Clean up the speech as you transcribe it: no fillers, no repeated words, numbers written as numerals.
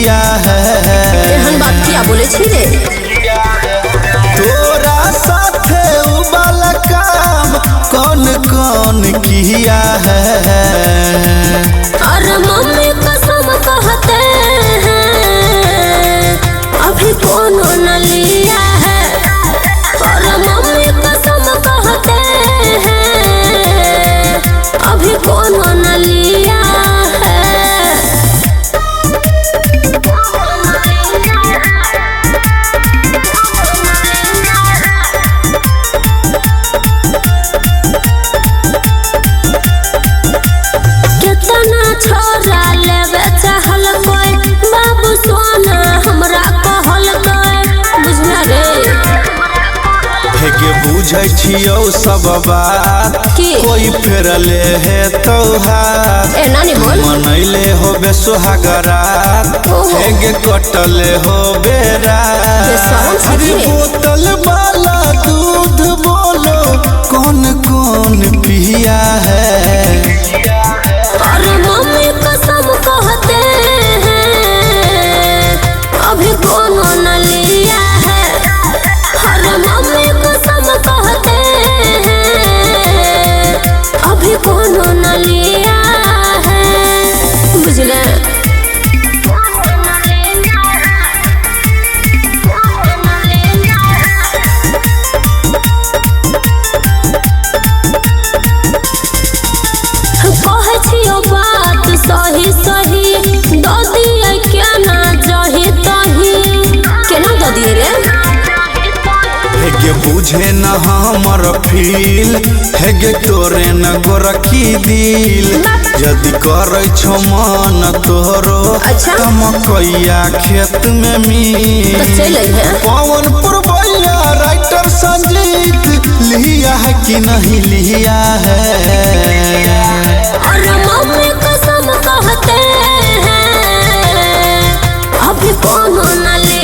किया है। बात क्या बोले छी रे? तोरा साथे वाला काम कौन कौन किया है? अरे मम्मी कसम कहते हैं अभी कोनो न लिया है। अरे मम्मी कसम कहते हैं अभी कोनो न लिया है। कितना छोरा लेवे चाहल कोई बाबू सोना हमरा कहल कोई बुझना रे। हेगे बुझै छियौ सब बात कोई फेरले है तोहार मनैले हो बे सोहागरात हेगे कटले हो बेरा। अरे बोतल वाला दूध बोलो कौन कौन पिया है? अरे मम्मी कसम कहते हैं अभी कोनो न लिया है। अरे मम्मी कसम कहते हैं अभी कोनो न लिया है। बुझले? कहे छियो बात सही सही दो दिए क्या ना जही तही केना दो दिए रे? हेगे बुझे न हमर फील हेगे तोरे न गोरखी दिल यदि करे छो मन तोरो मकैया खेत में मिल। पवन पुरवैया राइटर संजीत लिया है कि नहीं लिया है? अरे मम्मी कसम कहते हैं अभी कोनो न ले